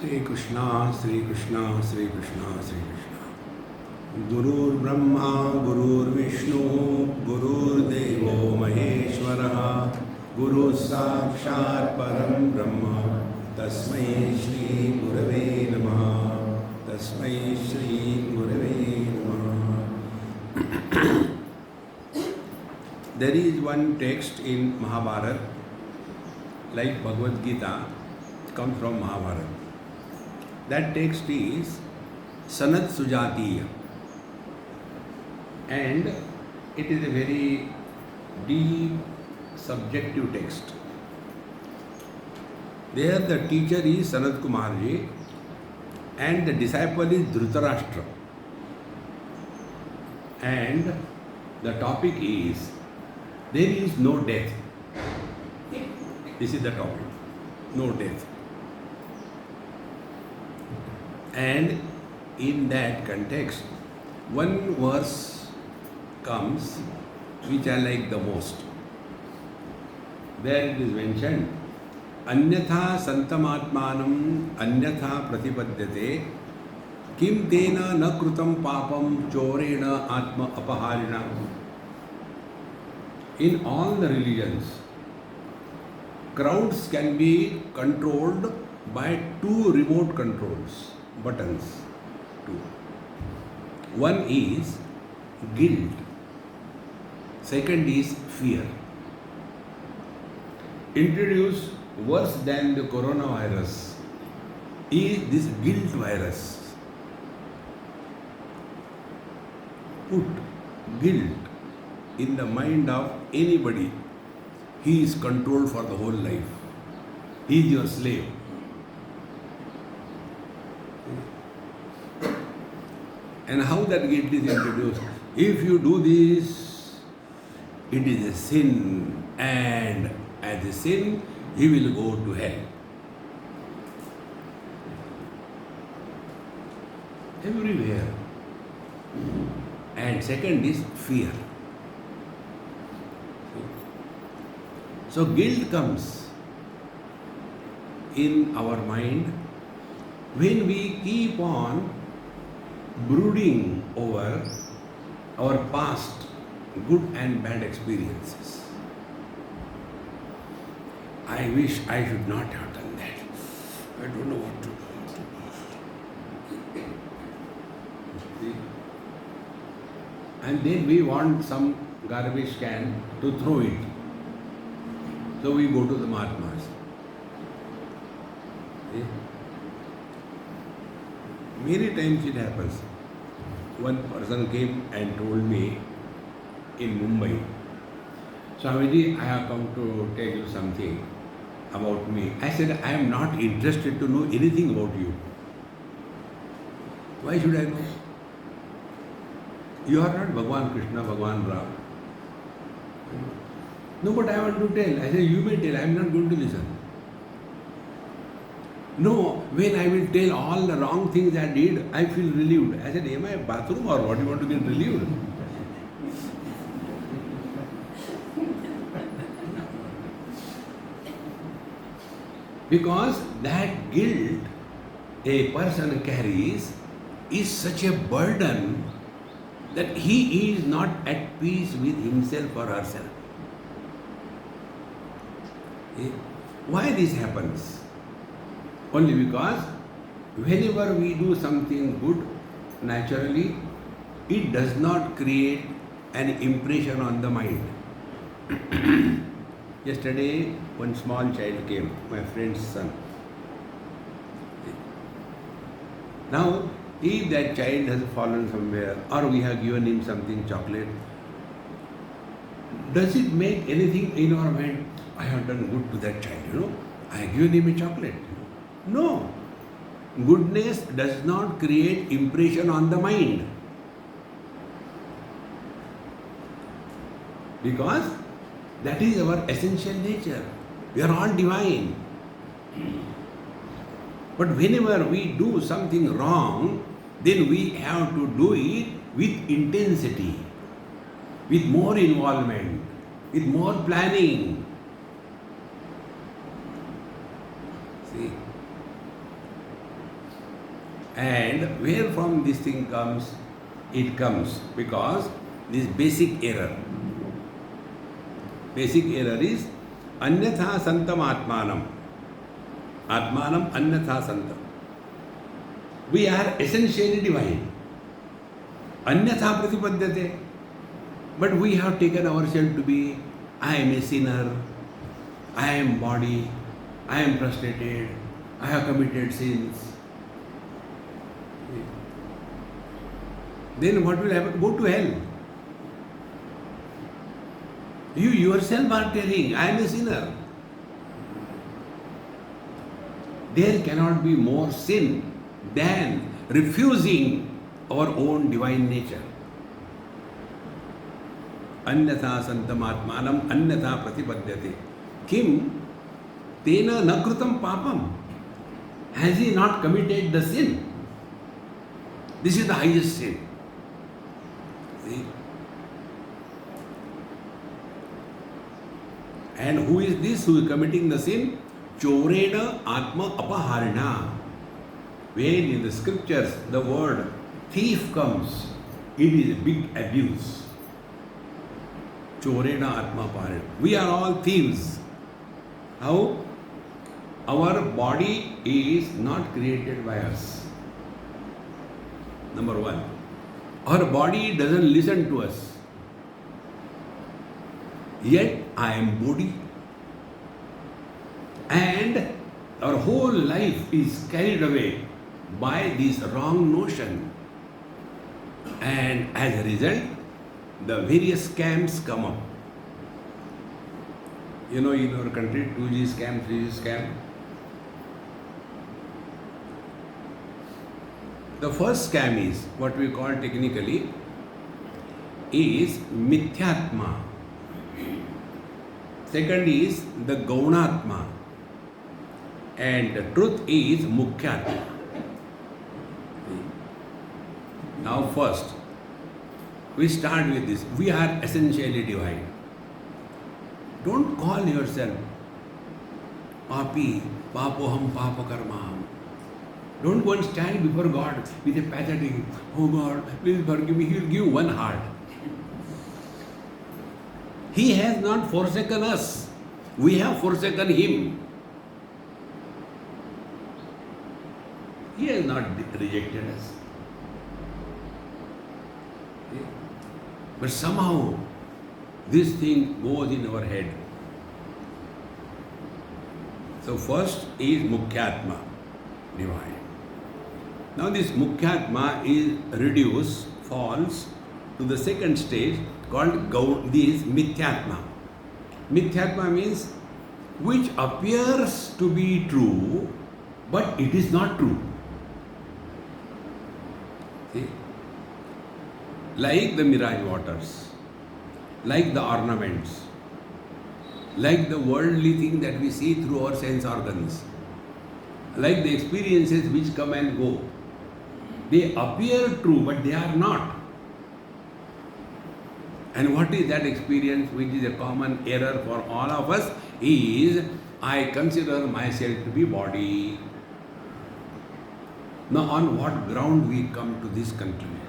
Sri Krishna, Sri Krishna, Sri Krishna, Sri Krishna. Gurur Brahma, Gurur Vishnu, Gurur Devo Maheshwara, Guru Sakshat Param Brahma, Tasmai Shri Gurave Namaha, Tasmai Shri Gurave Namaha. There is one text in Mahabharata, like Bhagavad Gita, comes from Mahabharata. That text is Sanat Sujatiya, and it is a very deep subjective text. There the teacher is Sanat Kumarji and the disciple is Dhritarashtra, and the topic is there is no death. This is the topic, no death. And in that context, one verse comes which I like the most. There it is mentioned, Anyatha santamatmanam anyatha pratipadyate kim tena na krutam papam chorena atma apaharina. In all the religions, crowds can be controlled by two remote controls, buttons. Two. One is guilt, second is fear. Introduced worse than the coronavirus is this guilt virus. Put guilt in the mind of anybody, he is controlled for the whole life. He is your slave. And how that guilt is introduced? If you do this, it is a sin, and as a sin, he will go to hell. Everywhere. And second is fear. So guilt comes in our mind when we keep on brooding over our past good and bad experiences. I wish I should not have done that. I don't know what to do. See? And then we want some garbage can to throw it. So we go to the Mahatmas. See? Many times it happens. One person came and told me in Mumbai, Swamiji, I have come to tell you something about me. I said, I am not interested to know anything about you. Why should I know? You are not Bhagwan Krishna, Bhagwan Ram. No, but I want to tell. I said, you may tell, I am not going to listen. No, when I will tell all the wrong things I did, I feel relieved. I said, am I a bathroom or what? You want to get relieved? Because that guilt a person carries is such a burden that he is not at peace with himself or herself. Why this happens? Only because whenever we do something good, naturally, it does not create an impression on the mind. Yesterday, one small child came, my friend's son. Now, if that child has fallen somewhere or we have given him something, chocolate, does it make anything in our mind? I have done good to that child, I have given him a chocolate. No. Goodness does not create impression on the mind. Because that is our essential nature. We are all divine. But whenever we do something wrong, then we have to do it with intensity, with more involvement, with more planning. See? And where from this thing comes? It comes because this basic error. Basic error is anyatha santam atmanam. Atmanam anyatha santam. We are essentially divine. Anyatha pratipadyate. But we have taken ourselves to be, I am a sinner, I am body, I am frustrated, I have committed sins. Then what will happen? Go to hell. You yourself are telling, I am a sinner. There cannot be more sin than refusing our own divine nature. Anyatha santamatmanam anyatha pratipadyate. Kim tena na krutam papam. Has he not committed the sin? This is the highest sin. See? And who is this who is committing the sin? Chorena atma apaharana. When in the scriptures the word thief comes, it is a big abuse. Chorena atma apaharana. We are all thieves. How? Our body is not created by us. Number one. Our body doesn't listen to us. Yet I am body. And our whole life is carried away by this wrong notion. And as a result, the various scams come up. You know, in our country, 2G scam, 3G scam. The first scam is, what we call technically, is mithyatma. Second is the gaunatma. And the truth is mukhyatma. Now first, we start with this. We are essentially divine. Don't call yourself papi, papoham, papakarmaham. Don't go and stand before God with a pathetic, oh God, please forgive me. He will give one heart. He has not forsaken us. We have forsaken Him. He has not rejected us. But somehow, this thing goes in our head. So first is Mukhyatma, divine. Now this Mukhyatma is reduced, falls to the second stage called this Mithyatma. Mithyatma means which appears to be true, but it is not true. See? Like the mirage waters, like the ornaments, like the worldly thing that we see through our sense organs, like the experiences which come and go. They appear true, but they are not. And what is that experience, which is a common error for all of us, is I consider myself to be body. Now, on what ground we come to this conclusion?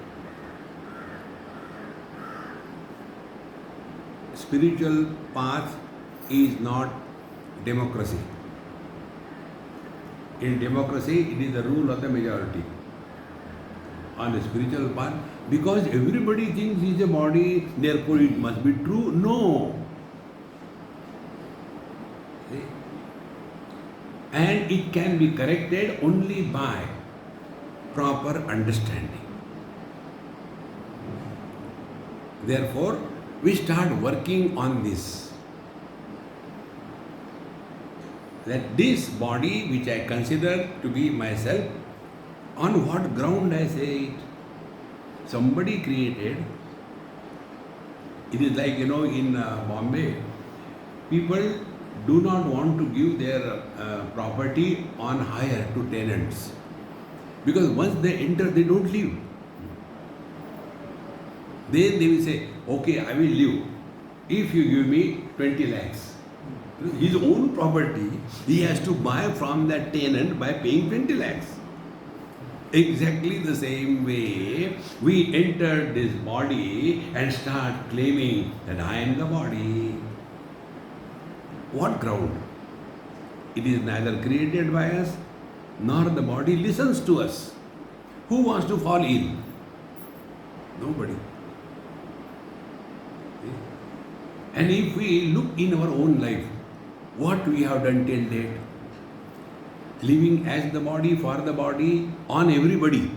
Spiritual path is not democracy. In democracy, it is the rule of the majority. On the spiritual path, because everybody thinks he is a body, therefore it must be true. No. See? And it can be corrected only by proper understanding. Therefore, we start working on this. That this body which I consider to be myself, on what ground I say it? Somebody created. It is like, in Bombay, people do not want to give their property on hire to tenants. Because once they enter, they don't leave. Then they will say, okay, I will leave if you give me 20 lakhs. His own property, he has to buy from that tenant by paying 20 lakhs. Exactly the same way, we enter this body and start claiming that I am the body. What ground? It is neither created by us, nor the body listens to us. Who wants to fall ill? Nobody. And if we look in our own life, what we have done till date, living as the body, for the body, on everybody.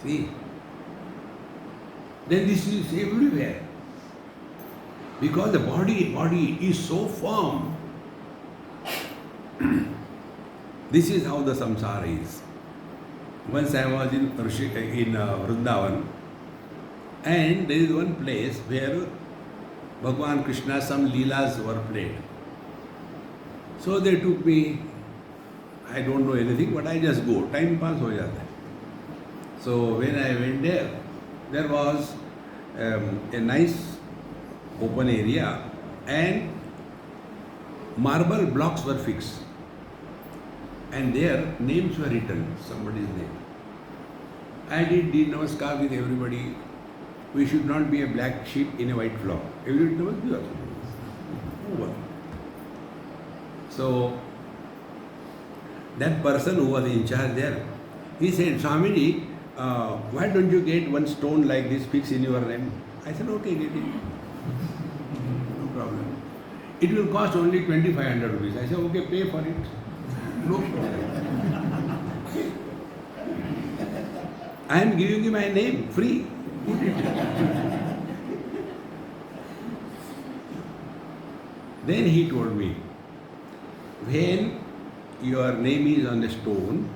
See, then this is everywhere. Because the body is so firm. This is how the samsara is. Once I was in Vrindavan, and there is one place where Bhagwan Krishna, some leelas were played. So they took me, I don't know anything, but I just go, time pass ho jata hai. So when I went there was a nice open area and marble blocks were fixed. And their names were written, somebody's name. I did namaskar with everybody. We should not be a black sheep in a white flock. Everybody must be over. So that person who was in charge there, he said, Swamiji, why don't you get one stone like this fixed in your name? I said, okay, get it. No problem. It will cost only 2,500 rupees. I said, okay, pay for it. No problem. I am giving you my name, free. Put it. Then he told me, when your name is on the stone,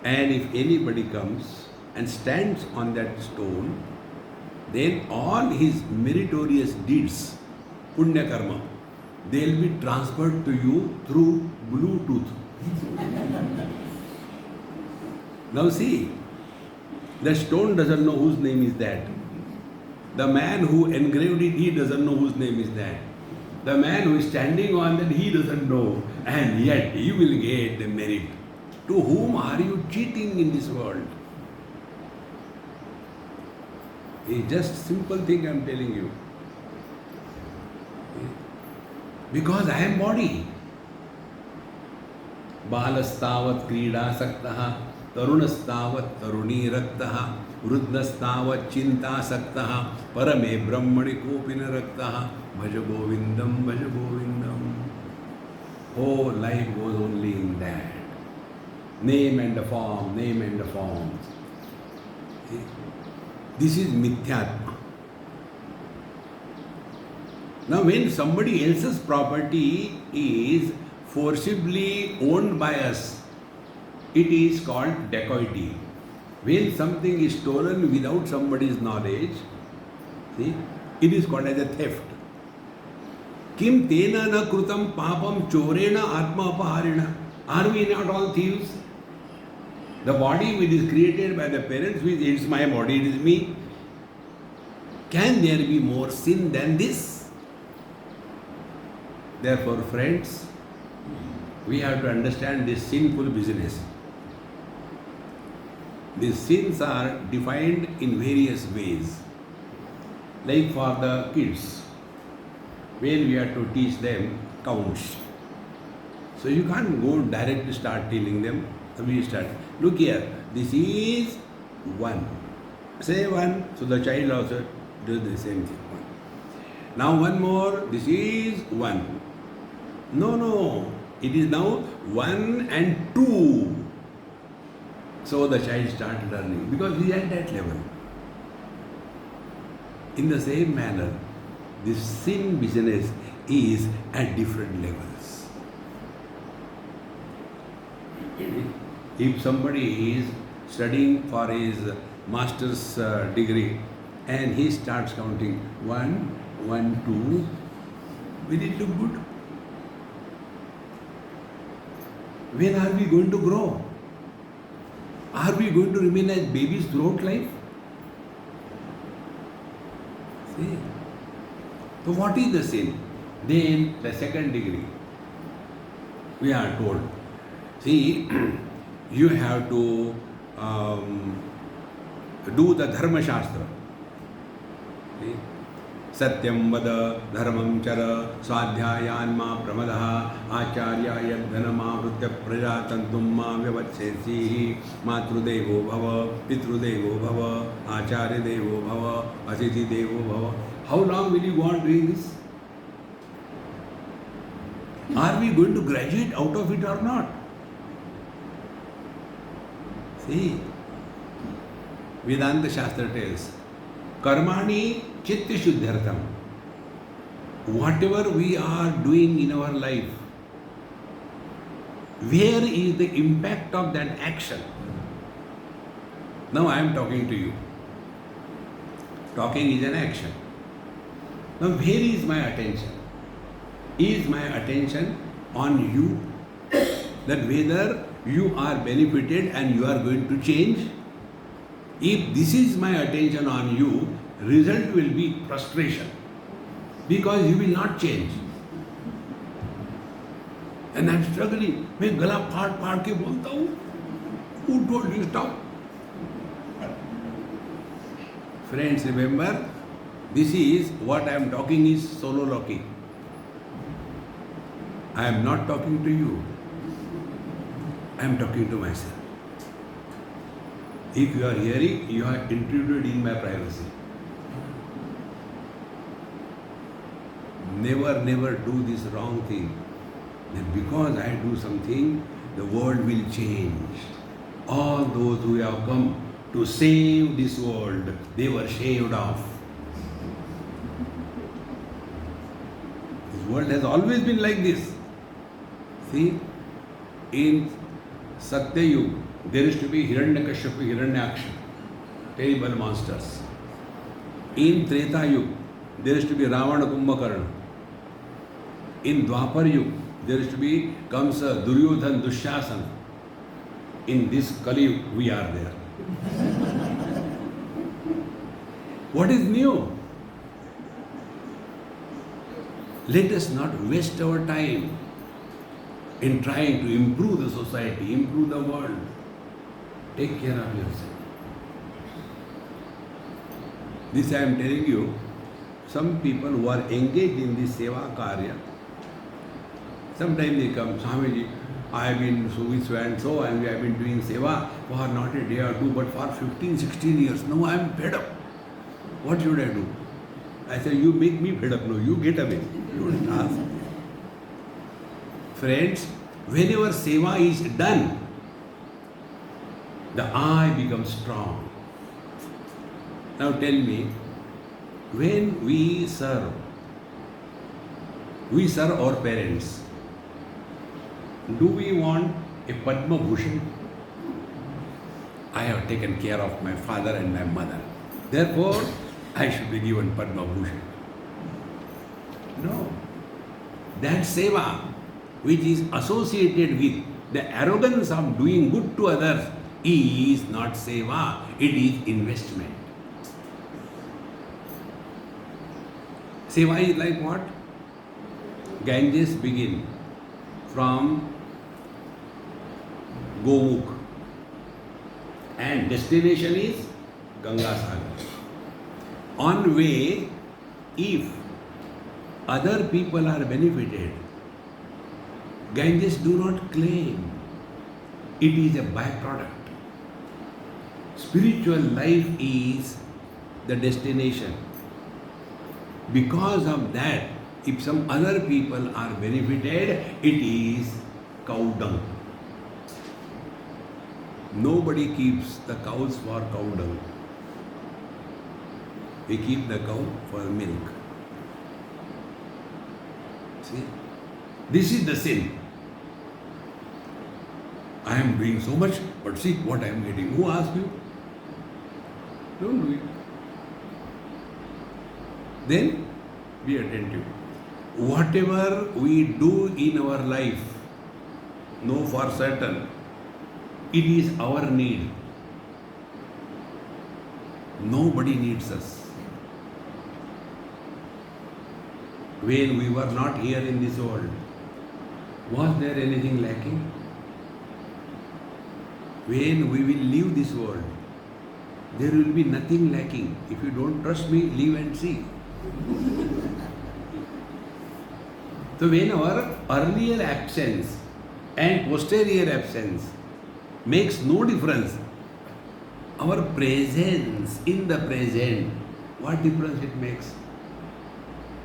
and if anybody comes and stands on that stone, then all his meritorious deeds, punya karma, they'll be transferred to you through Bluetooth. Now see, the stone doesn't know whose name is that. The man who engraved it, he doesn't know whose name is that. The man who is standing on that, he doesn't know. And yet, you will get the merit. To whom are you cheating in this world? It's just simple thing I am telling you. Because I am body. Balastavat krida saktaha, tarunastavat taruni raktaha, vruddhastavat chinta saktaha, parame brahmani kopina raktaha, bhaja govindam, bhaja govindam. Whole life goes only in that. Name and the form, name and the form. This is mithyatma. Now when somebody else's property is forcibly owned by us, it is called dacoity. When something is stolen without somebody's knowledge, see, it is called as a theft. Kim tena na krutam papam chorena atma apaharena. Are we not all thieves? The body which is created by the parents, which is my body, it is me. Can there be more sin than this? Therefore, friends, we have to understand this sinful business. These sins are defined in various ways. Like for the kids, when we have to teach them counts. So you can't go directly start telling them. We start, look here, this is 1. Say 1, so the child also does the same thing. Now one more, this is 1. No, it is now 1 and 2. So the child starts learning because he is at that level. In the same manner, this sin business is at different levels. If somebody is studying for his master's degree and he starts counting 1, 1, 2, will it look good? When are we going to grow? Are we going to remain as babies throughout life? See? So what is the sin? Then the second degree, we are told. See, you have to do the Dharma Shastra. See? Satyam vada dharmam chara swadhyayanma pramadaha acharya yadhanama vrutya prajatantum ma vyavatsesihi matrudevo bhava pitrudevo bhava acharya devo bhava atithi devo bhava. How long will you go on doing this? Are we going to graduate out of it or not? See, Vedanta Shastra tells, Karmani Chitta Shuddhartham. Whatever we are doing in our life, where is the impact of that action? Now I am talking to you. Talking is an action. Now where is my attention? Is my attention on you? That whether you are benefited and you are going to change? If this is my attention on you, result will be frustration because you will not change. And I am struggling. मैं गला फाड़ के बोलता हूँ. Who told you stop? Friends, remember, this is what I am talking is sololoquy. I am not talking to you. I am talking to myself. If you are hearing, you are intruded in my privacy. Never do this wrong thing. Then because I do something, the world will change. All those who have come to save this world, they were shaved off. This world has always been like this. See, in Satyayug, there is to be Hiranyakashipu, Hiranyaksha, terrible monsters. In Tretayug, there is to be Ravana, Kumbhakarna. In Dwapar there is to be Kamsa, Duryodhan, Dushasana. In this Kali, we are there. What is new? Let us not waste our time in trying to improve the society, improve the world. Take care of yourself. This I am telling you, some people who are engaged in this Seva Karya, sometimes they come, Swamiji, I have been so and so and we have been doing Seva for not a day or two but for 15, 16 years. Now I am fed up. What should I do? I say, you make me fed up. No, you get away. You don't ask. Friends, whenever Seva is done, the I becomes strong. Now tell me, when we serve our parents. Do we want a Padma Bhushan? I have taken care of my father and my mother. Therefore, I should be given Padma Bhushan. No. That seva, which is associated with the arrogance of doing good to others, is not seva, it is investment. Seva is like what? Ganges begin from Gomukh and destination is Ganga Sagar. On way, if other people are benefited, Ganges do not claim. It is a byproduct. Spiritual life is the destination. Because of that, if some other people are benefited, it is cow dung. Nobody keeps the cows for cow dung. We keep the cow for milk. See? This is the sin. I am doing so much, but see what I am getting. Who asked you? Don't do it. Then be attentive. Whatever we do in our life, know for certain, it is our need. Nobody needs us. When we were not here in this world, was there anything lacking? when we will leave this world, there will be nothing lacking. If you don't trust me, leave and see. So when our earlier absence and posterior absence makes no difference, our presence in the present, what difference it makes?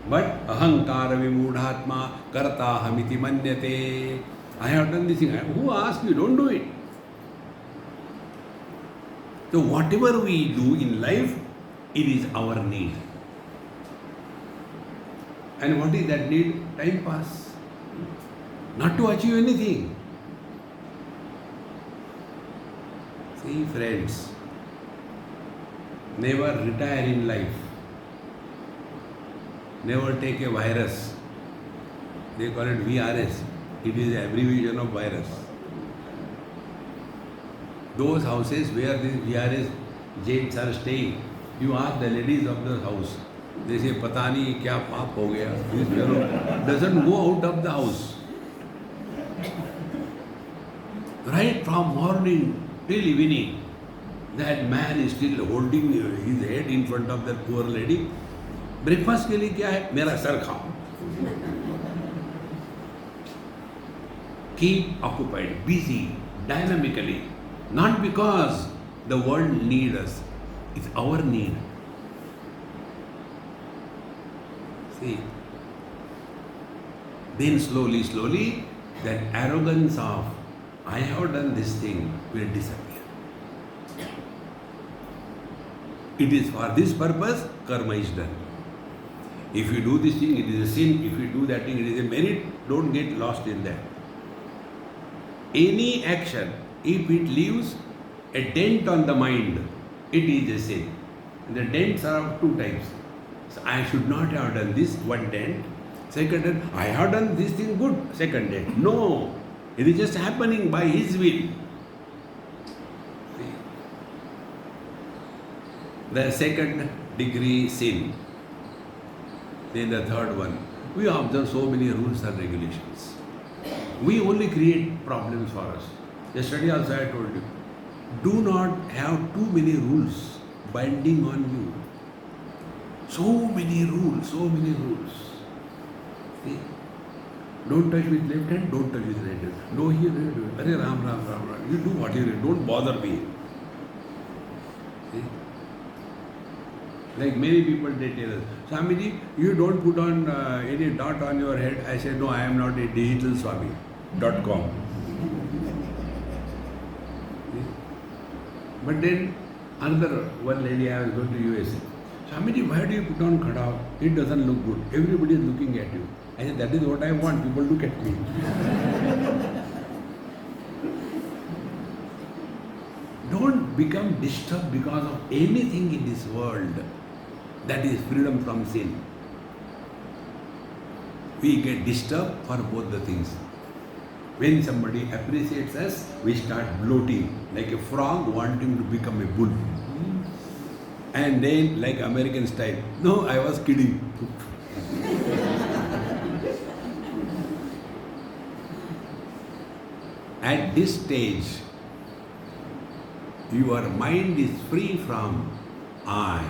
But ahankara vimudhatma karta hamiti manyate. I have done this thing. Who asked you? Don't do it. So whatever we do in life, it is our need. And what is that need? Time pass. Not to achieve anything. See friends, never retire in life. Never take a virus. They call it VRS. It is an abbreviation of virus. Those houses where these VRS jains are staying, you ask the ladies of the house, they say, "Pata nahi kya paap ho gaya." This fellow doesn't go out of the house. Right from morning till evening, that man is still holding his head in front of that poor lady. Breakfast के लिए क्या है? मेरा sir खाओ. Keep occupied, busy, dynamically. Not because the world needs us, it's our need. See, then slowly, that arrogance of I have done this thing will disappear. It is for this purpose, karma is done. If you do this thing, it is a sin. If you do that thing, it is a merit. Don't get lost in that. Any action, if it leaves a dent on the mind, it is a sin. The dents are of two types. So I should not have done this, one dent. Second dent, I have done this thing good, second dent. No, it is just happening by His will. See? The second degree sin. Then the third one, we observe so many rules and regulations. We only create problems for us. Yesterday also I told you, do not have too many rules binding on you. So many rules. See? Don't touch with left hand, don't touch with right hand. No here, Hare Ram. You do what you do, don't bother me. See? Like many people, they tell us, Swamiji, you don't put on any dot on your head. I said, no, I am not a digital Swami.com. But then another one lady, I was going to US. Swamiji, why do you put on khada? It doesn't look good. Everybody is looking at you. I said, that is what I want. People look at me. Don't become disturbed because of anything in this world. That is freedom from sin. We get disturbed for both the things. When somebody appreciates us, we start bloating like a frog wanting to become a bull. And then, like American style, no, I was kidding. At this stage, your mind is free from I.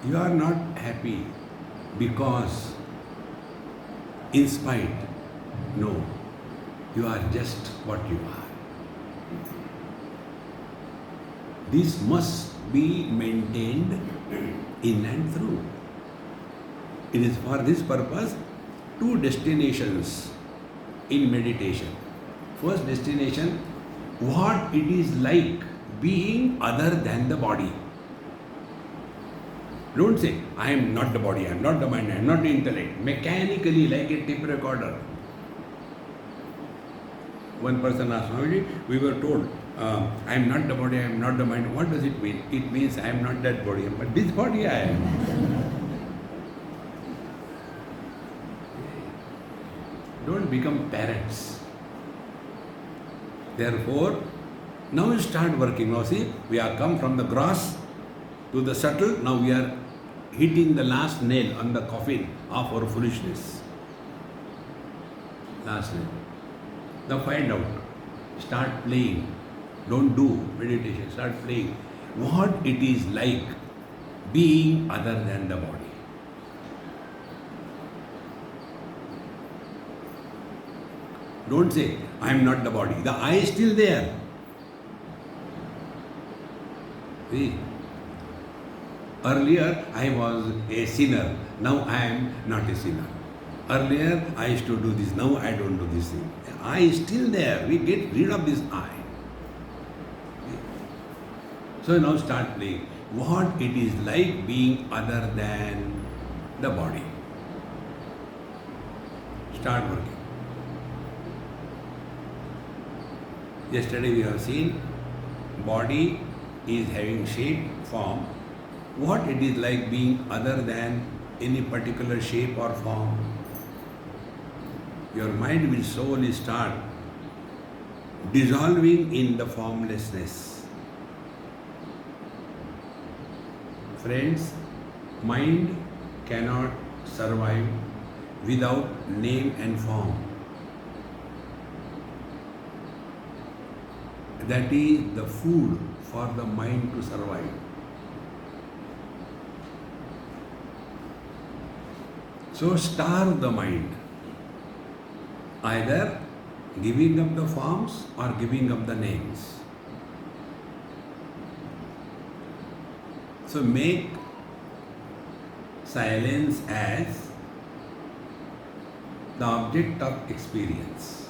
You are not happy because in spite. No, you are just what you are. This must be maintained in and through. It is for this purpose two destinations in meditation. First destination, what it is like being other than the body. Don't say, I am not the body, I am not the mind, I am not the intellect. Mechanically, like a tape recorder. One person asked, Swamiji, we were told, I am not the body, I am not the mind. What does it mean? It means I am not that body, but this body I am. Don't become parrots. Therefore, now you start working. Now see, we have come from the gross to the subtle. Now we are hitting the last nail on the coffin of our foolishness. last night. Now find out. Start playing. Don't do meditation. Start playing. What it is like being other than the body. Don't say, I am not the body. The I is still there. See? Earlier I was a sinner. Now I am not a sinner. Earlier I used to do this. Now I don't do this thing. The I is still there. We get rid of this I. So now start playing. What it is like being other than the body. Start working. Yesterday we have seen body is having shape, form. What it is like being other than any particular shape or form. Your mind will slowly start dissolving in the formlessness. Friends, mind cannot survive without name and form. That is the food for the mind to survive. So starve the mind, either giving up the forms or giving up the names. So make silence as the object of experience.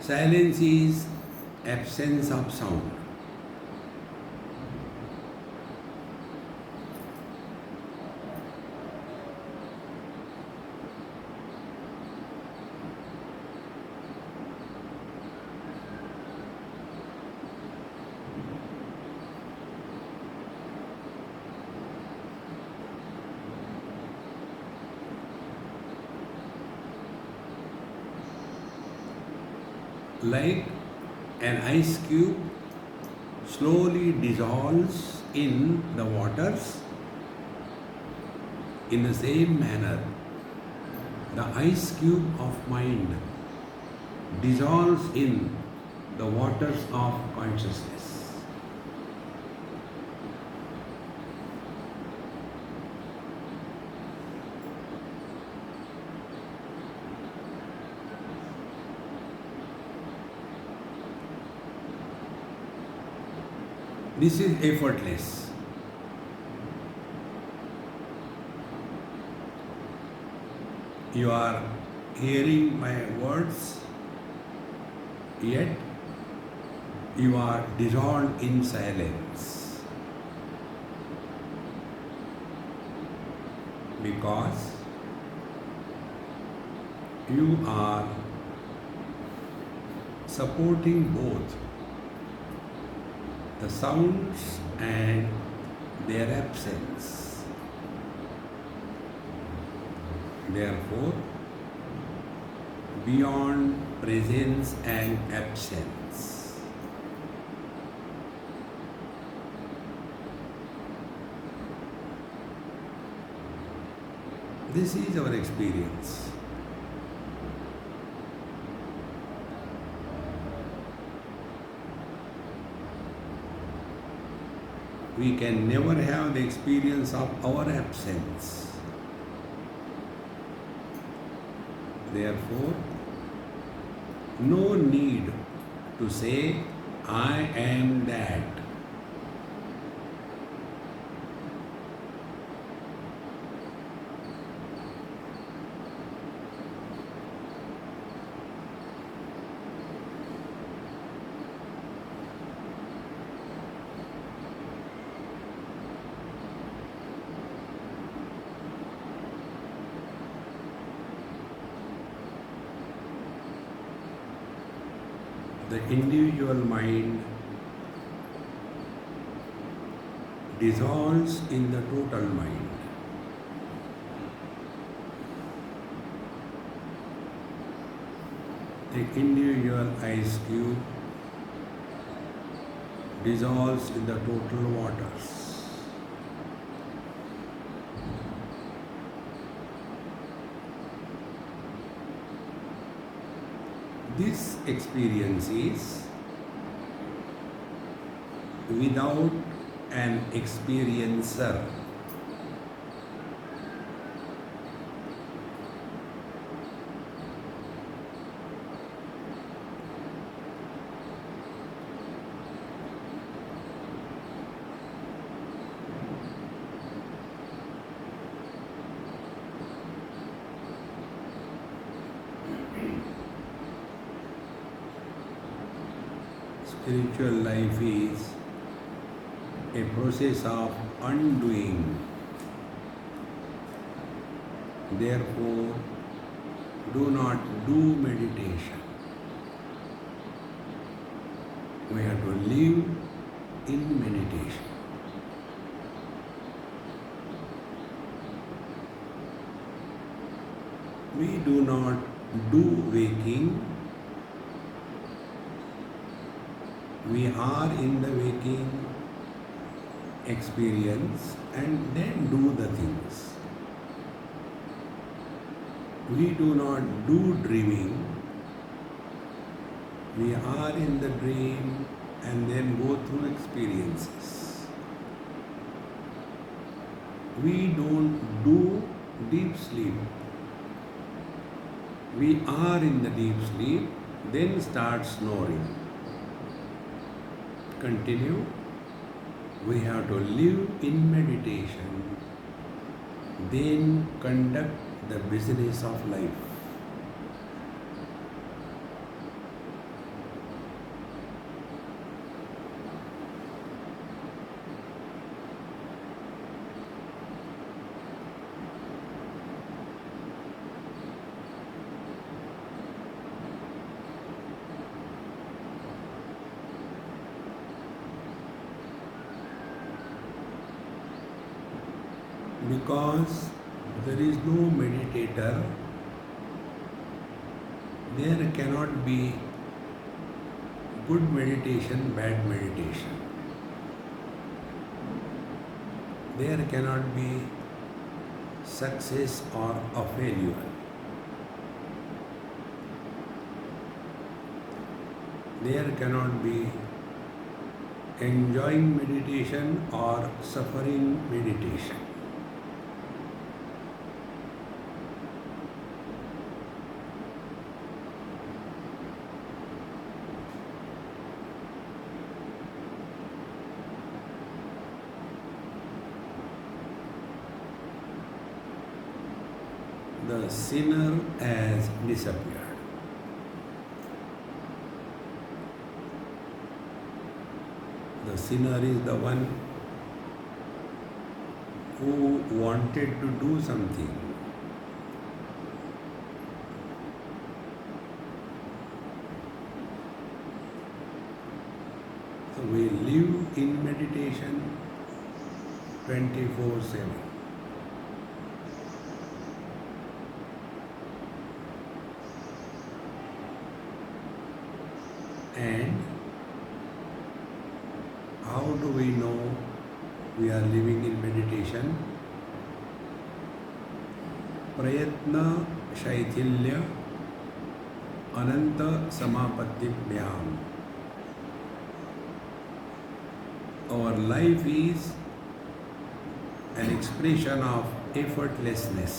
Silence is absence of sound. Like an ice cube slowly dissolves in the waters, in the same manner, the ice cube of mind dissolves in the waters of consciousness. This is effortless. You are hearing my words, yet you are dissolved in silence. Because you are supporting both the sounds and their absence. Therefore, beyond presence and absence, this is our experience. We can never have the experience of our absence. Therefore, no need to say, I am that. The individual mind dissolves in the total mind. The individual ice cube dissolves in the total waters. This experience is without an experiencer. Spiritual life is a process of undoing. Therefore, do not do meditation. We have to live in meditation. We do not do waking. We are in the waking experience and then do the things. We do not do dreaming. We are in the dream and then go through experiences. We don't do deep sleep. We are in the deep sleep, then start snoring. Continue. We have to live in meditation, then conduct the business of life. Because there is no meditator, there cannot be good meditation, bad meditation. There cannot be success or a failure. There cannot be enjoying meditation or suffering meditation. The sinner has disappeared. The sinner is the one who wanted to do something. So we live in meditation 24/7. And how do we know we are living in meditation? Prayatna Shaithilya Ananta Samapatibhyam. Our life is an expression of effortlessness.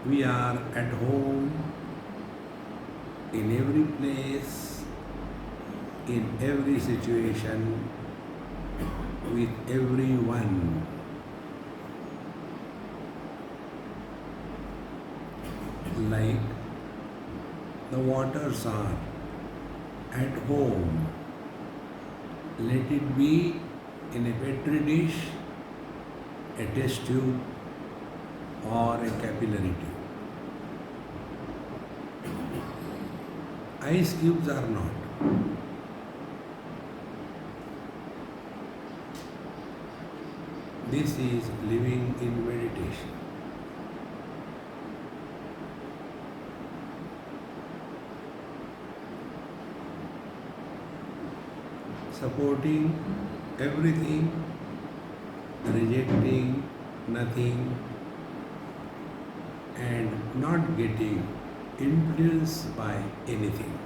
We are at home, in every place, in every situation, with everyone. Like the waters are at home, let it be in a petri dish, a test tube, or a capillary tube. Ice cubes are not. This is living in meditation. Supporting everything, rejecting nothing, and not getting influenced by anything.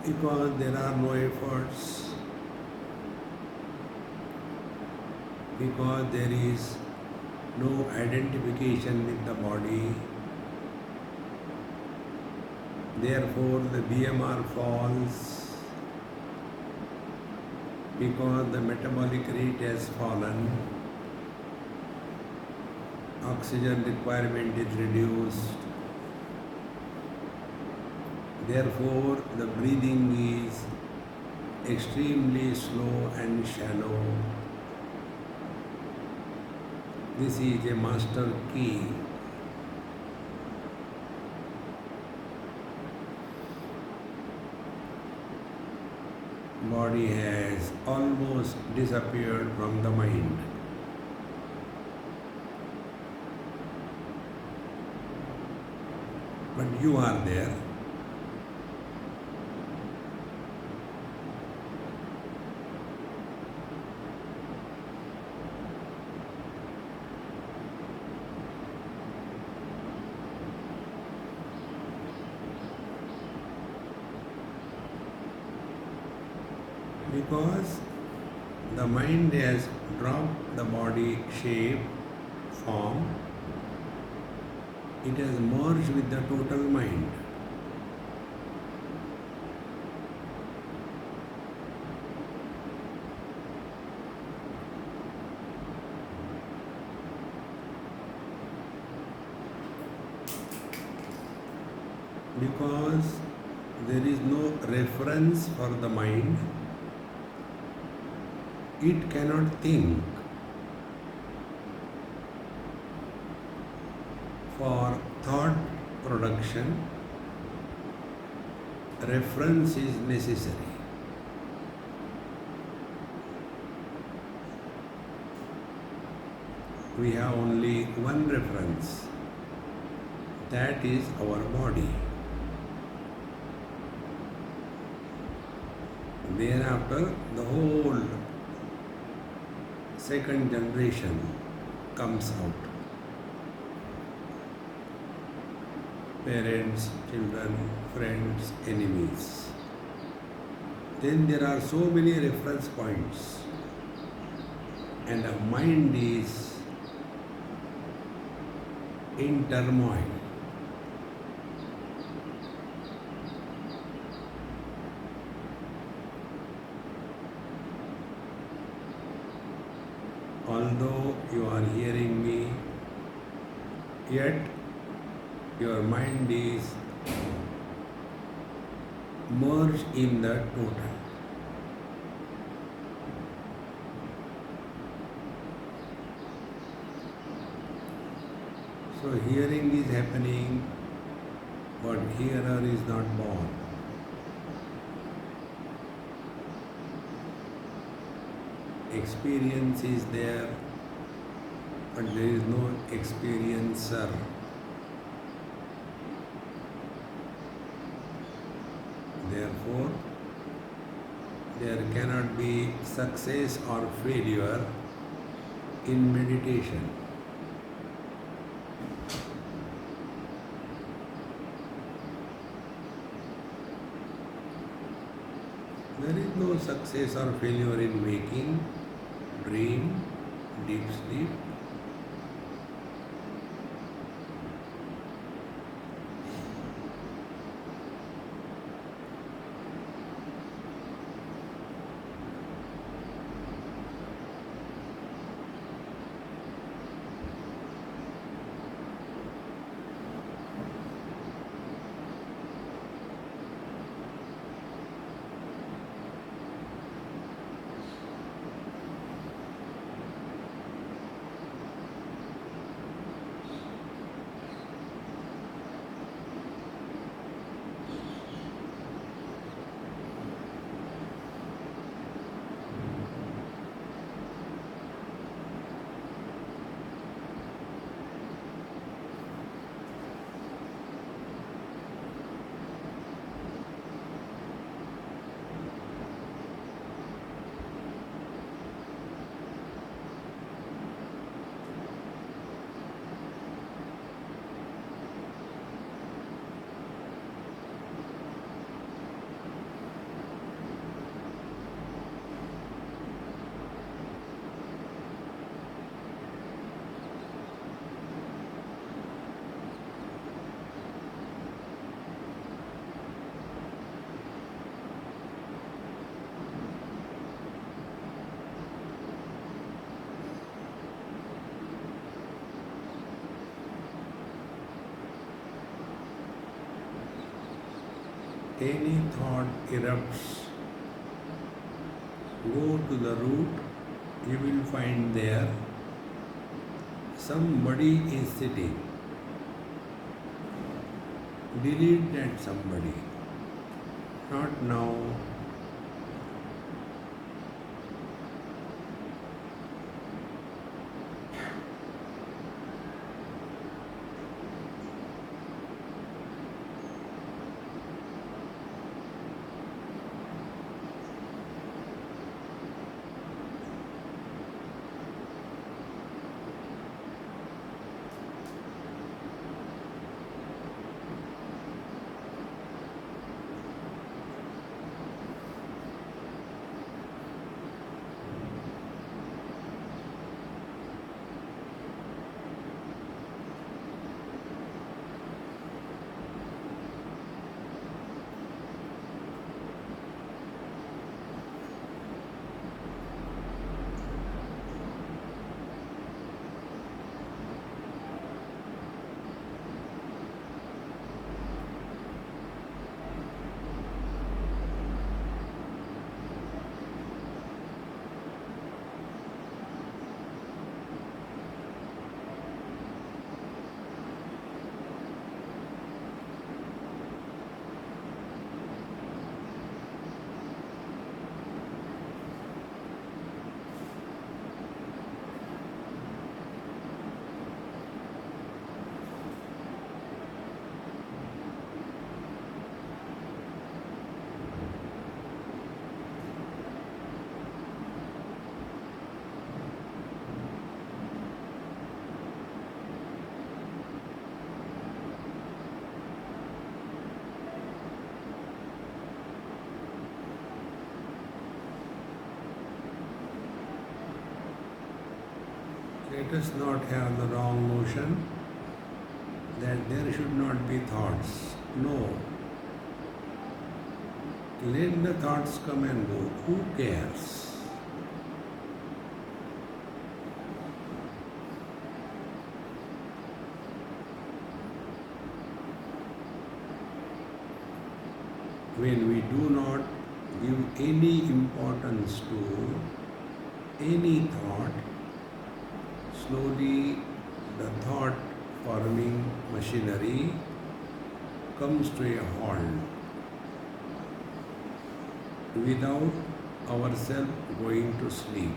Because there are no efforts, because there is no identification with the body, therefore the BMR falls, because the metabolic rate has fallen, oxygen requirement is reduced, therefore the breathing is extremely slow and shallow. This is a master key. Body has almost disappeared from the mind. But you are there. Because the mind has dropped the body shape, form, it has merged with the total mind. Because there is no reference for the mind, it cannot think. For thought production, reference is necessary. We have only one reference, that is our body. Thereafter, the whole second generation comes out. Parents, children, friends, enemies. Then there are so many reference points, and the mind is in turmoil. Although you are hearing me, yet your mind is merged in the total. So hearing is happening, but hearer is not born. Experience is there, but there is no experiencer. Therefore, there cannot be success or failure in meditation. There is no success or failure in waking, dream, deep sleep. any thought erupts, go to the root, you will find there somebody is sitting. Delete that somebody. Not now. Let us not have the wrong notion that there should not be thoughts. No. Let the thoughts come and go. Who cares? When we do not give any importance to any thought, slowly the thought forming machinery comes to a halt without ourselves going to sleep.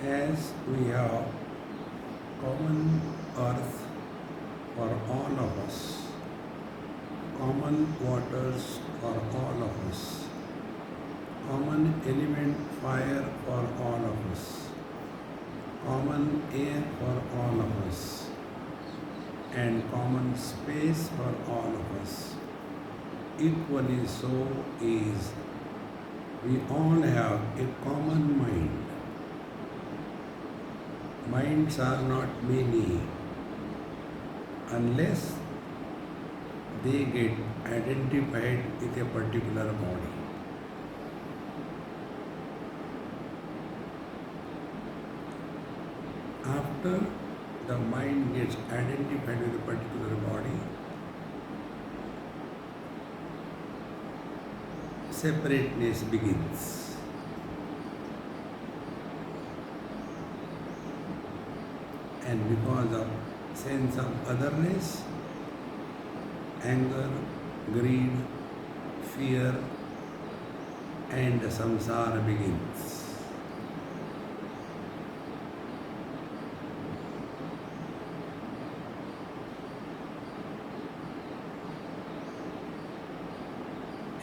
as we have common earth for all of us, common waters for all of us, common element fire for all of us, common air for all of us, and common space for all of us. Equally so is we all have a common mind. Minds are not many unless they get identified with a particular body. After the mind gets identified with a particular body, separateness begins. And because of sense of otherness, anger, greed, fear, and samsara begins.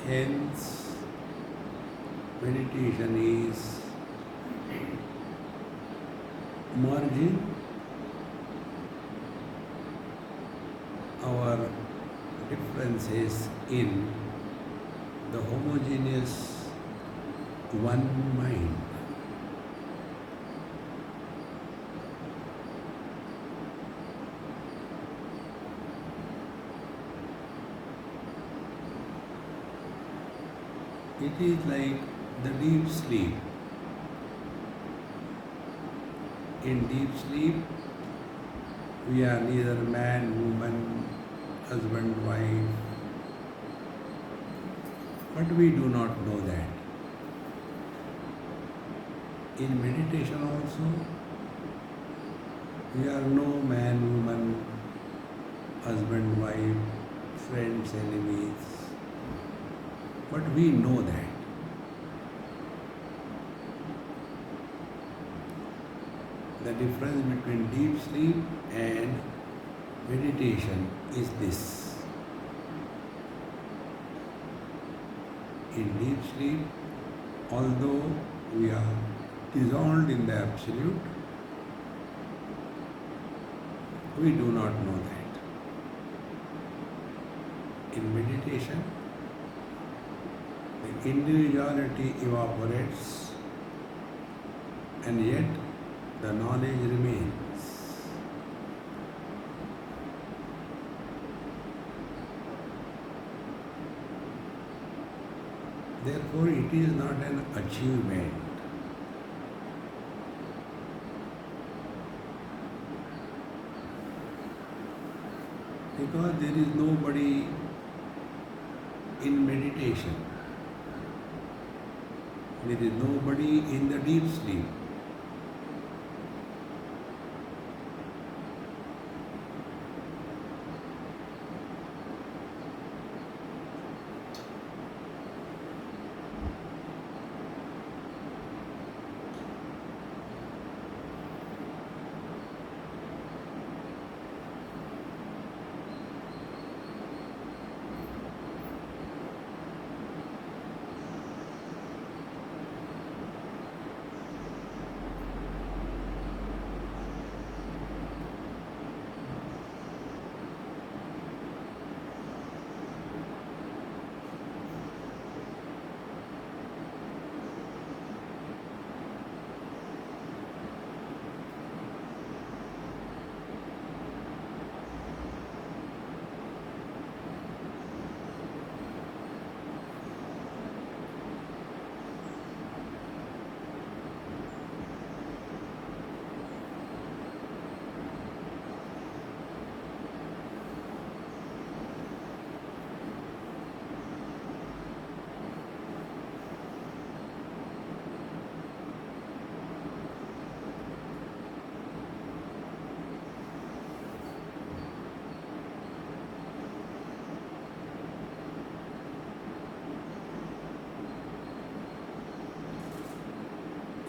Hence, meditation is merging our differences in the homogeneous one mind. It is like the deep sleep. In deep sleep, we are neither man, woman, husband, wife, but we do not know that. In meditation also, we are no man, woman, husband, wife, friends, enemies, but we know that. The difference between deep sleep and meditation is this. In deep sleep, although we are dissolved in the absolute, we do not know that. In meditation, the individuality evaporates, and yet the knowledge remains. Therefore, it is not an achievement. Because there is nobody in meditation. There is nobody in the deep sleep.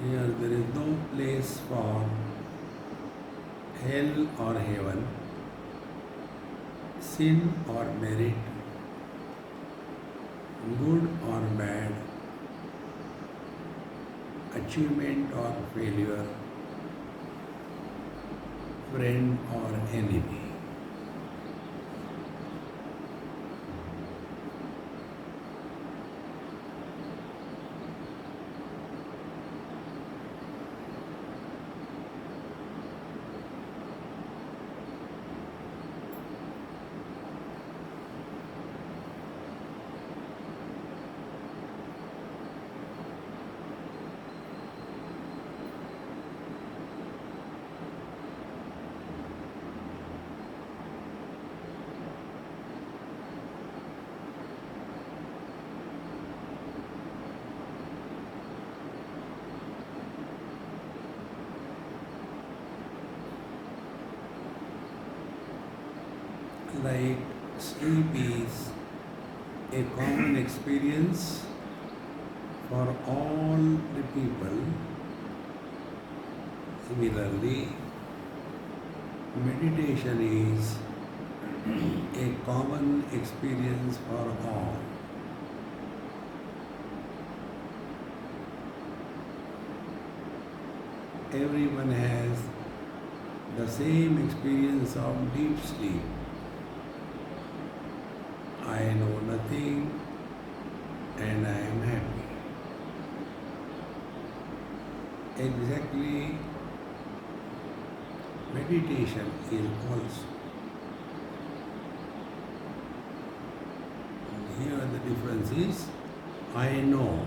Here there is no place for hell or heaven, sin or merit, good or bad, achievement or failure, friend or enemy. Like sleep is a common experience for all the people, similarly, meditation is a common experience for all. Everyone has the same experience of deep sleep. I know nothing and I am happy. Exactly, meditation is also. Here the difference is I know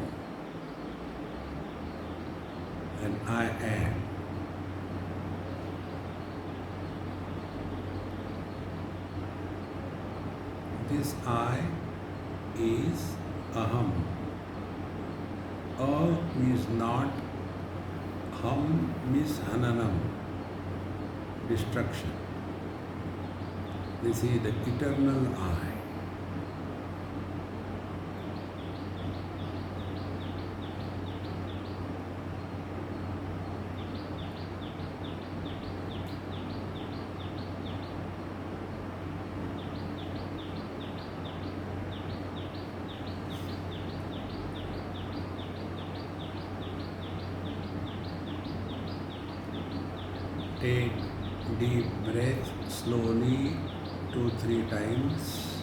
and I am. This I is aham. A means not, ham means hananam, destruction. This is the eternal I. Take deep breath slowly 2-3 times.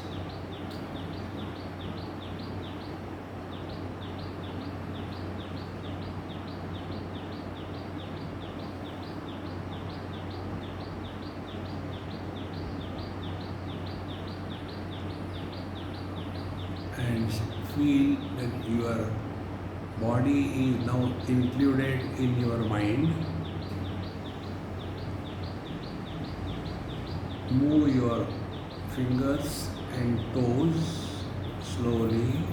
And feel that your body is now included in your mind. Move your fingers and toes slowly.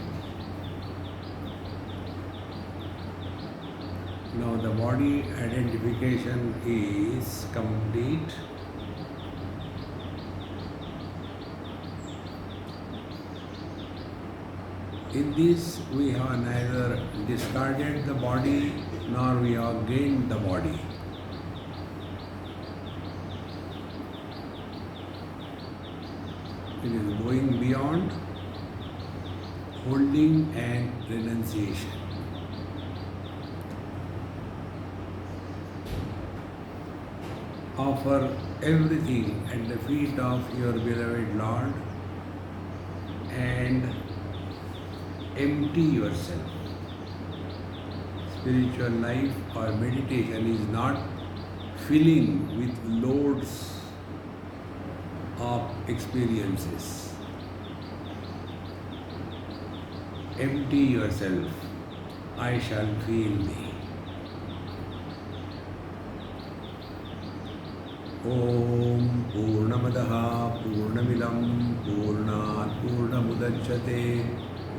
Now the body identification is complete. In this we have neither discarded the body nor we have gained the body. It is going beyond holding and renunciation. Offer everything at the feet of your beloved Lord and empty yourself. Spiritual life or meditation is not filling with loads of experiences. Empty yourself. I shall feel thee. Om Purnamadaha Purnamidam Purnat Purnamudachyate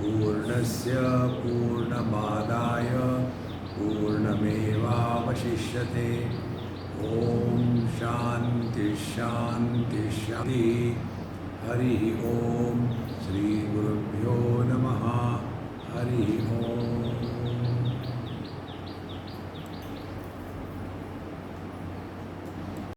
Purnasya Purnamadaya Purnameva Vashishyate. Om Shanti Shanti Shanti. Hari Om. Shri Gurubhyo Namaha. Hari Om.